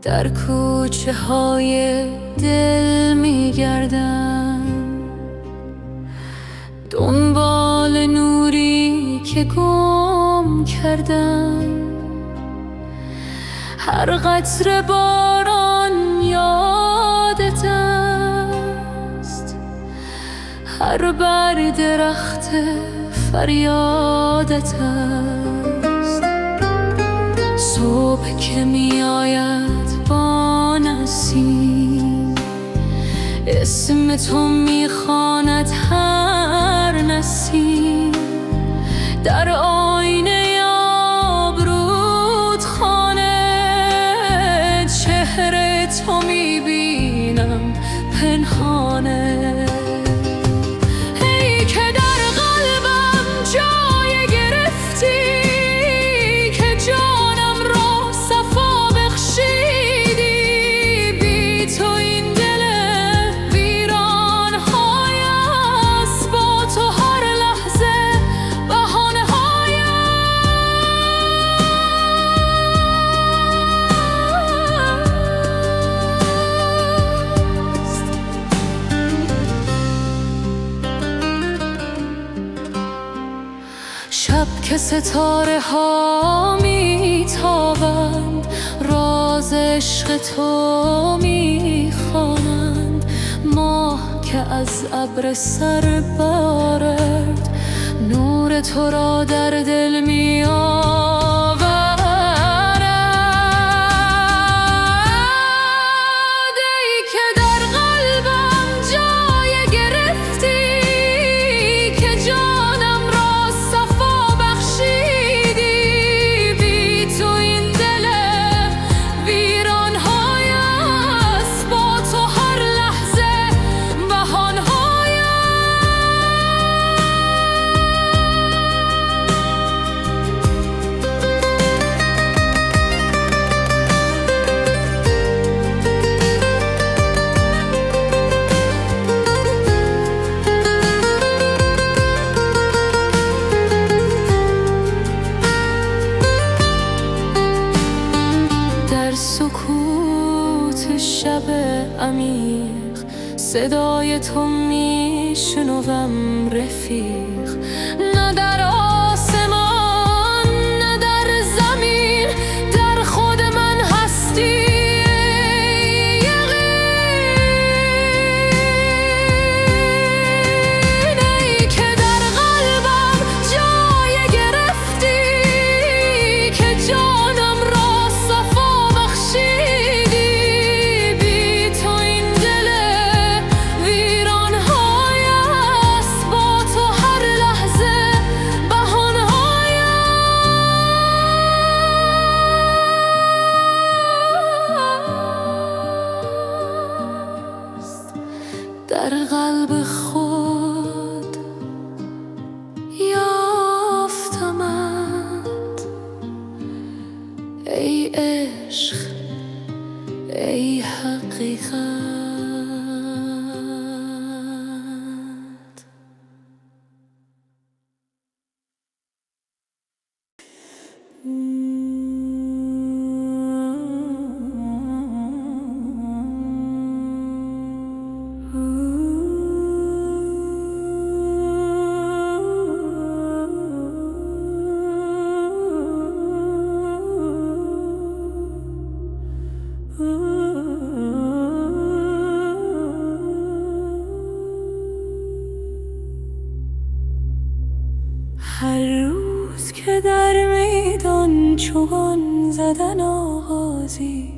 در کوچه های دل میگردم دنبال نوری که گم کردم. هر قطره باران یادت است، هر برگ درخت فریادت است. صبح که می آید با نسیم، اسم تو می خواند هر نسیم. در آینه آبرود خانه چهره تو می بینم پنهانه. ای که در قلبم جای گرفتی، که جانم را صفا بخشیدی. بی تو این دل ویران های است، با تو هر لحظه بهانه های که ستاره ها میتابند، راز عشق تو میخوانند. ماه که از ابر سر بارد، نور تو را در دل میآورد. ای که در قلبم جای گرفتی، که جانم را صفا بخشیدی. بی تو این دل ویران های است، با تو هر لحظه بهان های در سکوت شب عمیق، صدای تو میشنوم رفیق. نه در آسمان نه در زمین، در خود من هستی یقین. ای که در قلبم جای گرفتی، که جانم را صفا بخشیدی. بی تو این دل ویران های است، با تو هر لحظه بهان های است. در قلب خود یافتمت، ای عشق ای حقیقت. هر روز که در میدان چوگان زدن آغازی،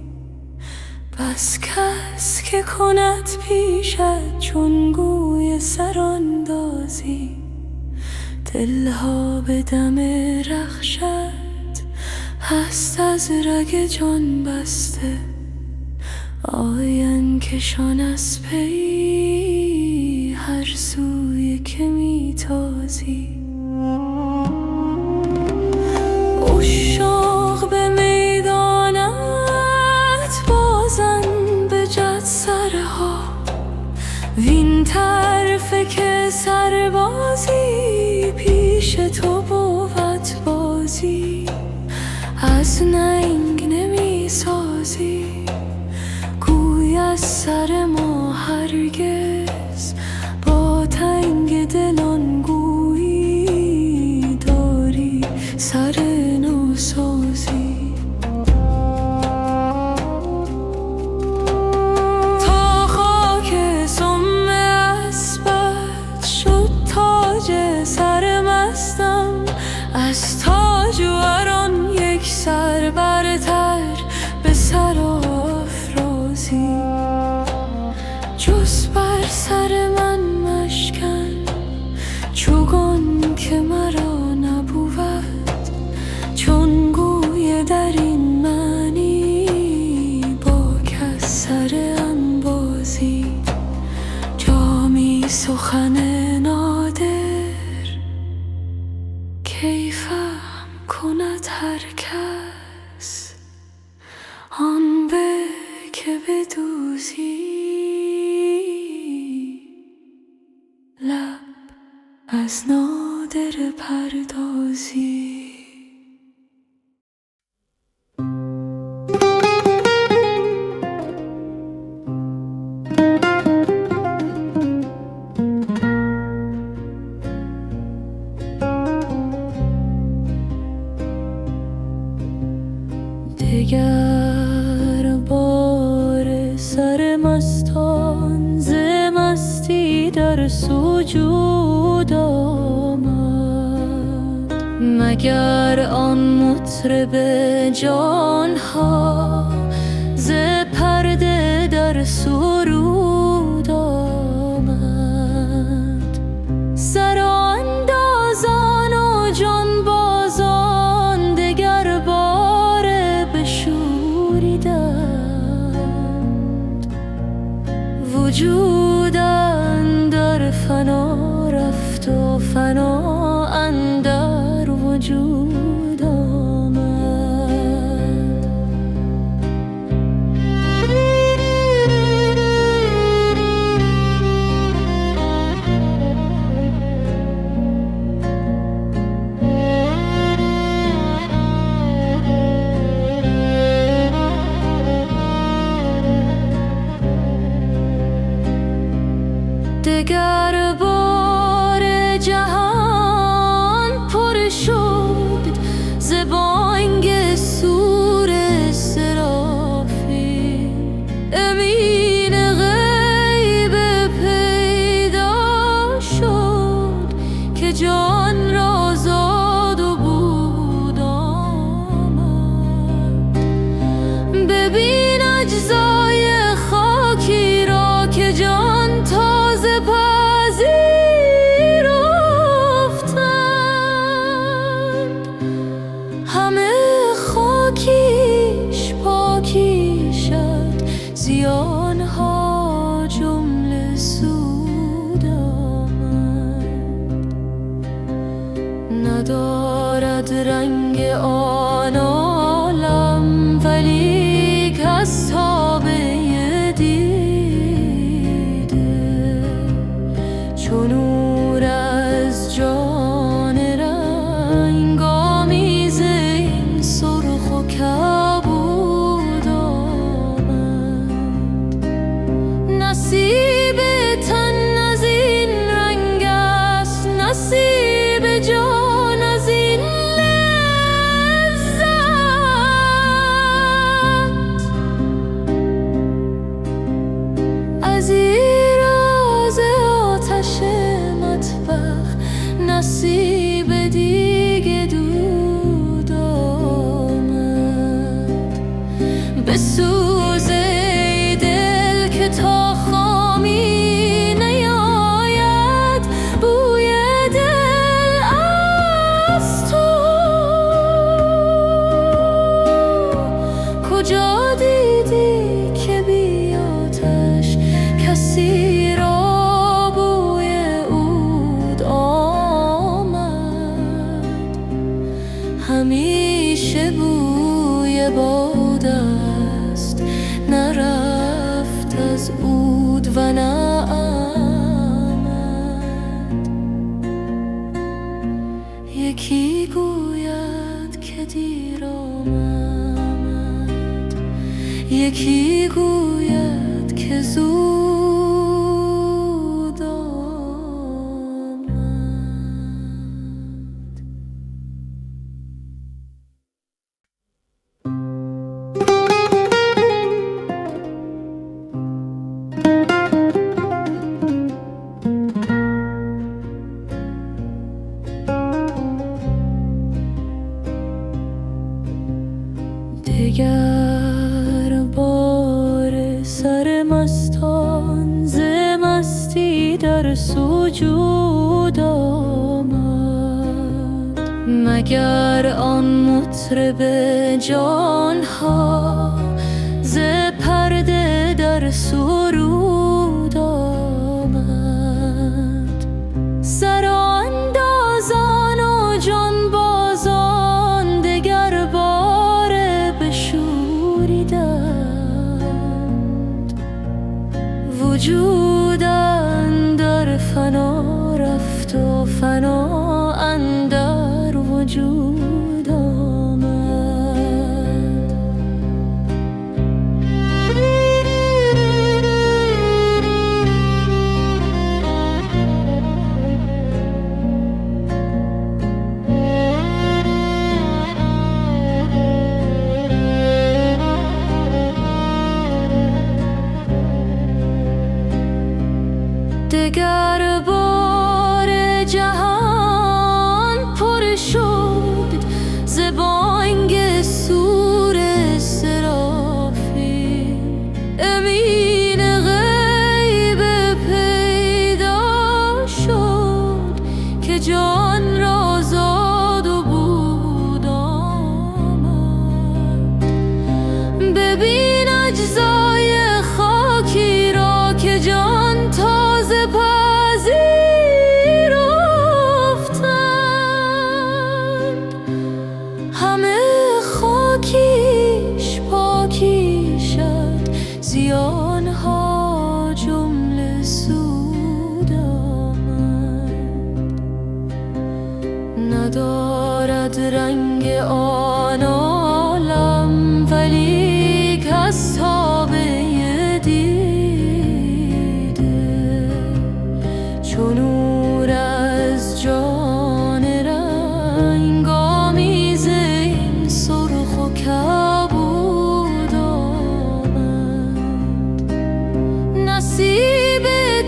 بس کس که کند پیشت چون گوی سراندازی. دلها به دم رخشت هست از رگ جان بسته، آین کشان از پی هر سوی که میتازی. عشاق به میدانت بازن به جد سرها، وین طرفه که سربازی پیش تو بود بازی. از ننگ نمی سازی گوی از سر ما هرگز، با تنگ دلان گویی داری سر نوسازی. تا خاک سم اسبت شد تاج سر مستم، از تاج وران یک سر برتر به سر آفرازی. جز بر سر من مشکن چوگان که مرا نبود، چون گوی در این معنی با کس سر انبازی. جامی سخن نادر کی فهم کند هر کس، آن به که بدوزی لب از نادر پردازی. سجود آمد. مگر آن مطرب جانها ز پرده در سرود آمد. سراندازان و جانبازان دگر باره بشوریدند. وجود اندر فنا رفت و فنا اندر وجود آمد. دگر بار جهان پر شد ز بانگ صور سرافی. امین غیب پیدا شد که جان را زاد و بود آمد. ببین اجزای خاکی را که جان تازه پذیرفتند. همه خاکیش پاکی شد، زیانها جمله سود آمد. ندارد رنگ آن عالم ولیک از تابه دیده چون نور از جان رنگ آمیز این سرخ و کبود آمد. نصیب تن از این رنگ است، نصیب جان از این لذت. از ایراز آتش مطبخ نصیب دیگه دود آمد. بسوز ای دل که تا خامی نیاید بوی دل از تو. کجا دیدی که بی آتش کسی را بوی عود آمد. همیشه بوی باد است، نرفت از عود و نه آمد. یکی گوید که دیر آمد، یکی گوید که زود آمد. دگر بار سرمستان ز مستی در سجود آمد. مگر آن مطرب جانها ز پرده در سرود آمد. سراندازان و جانبازان دگر باره بشوریدند. وجود اندر فنا رفت و فنا اندر وجود آمد. دگر بار جهان پر شد ز بانگ سور سرافیم. امین غیب پیدا شد که جان را زاد و بود آمد. ببین اجزای خاکی را که جان تازه پذیرفتند. همه خاکیش پاکی شد، زیانها جمله سود آمد. ندارد رنگ آن عالم ولیک از تابه دیده، چون نور از جان رنگ آمیز این سرخ و کبود آمد. نصیب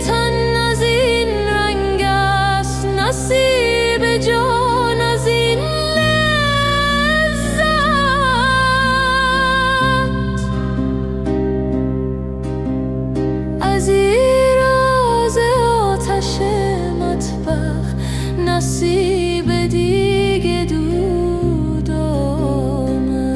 تن از این رنگ است، نصیب جان از این لذت. از ایراز آتش مطبخ نصیب دیگه دود آمد.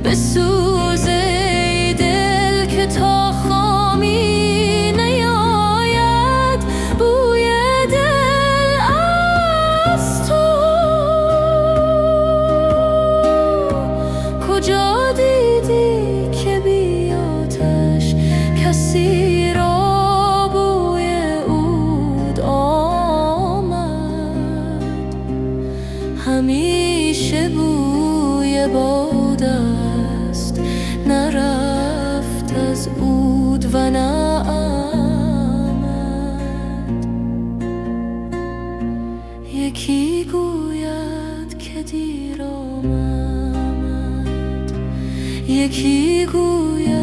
بسوز ای دل که تا خامی نیاید بوی دل از تو. کجا دیدی که بی آتش کسی را بوی عود آمد؟ همیشه بوی باد است، نرفت از عود و نه آمد. یکی گوید که دیر آمد، یکی گوید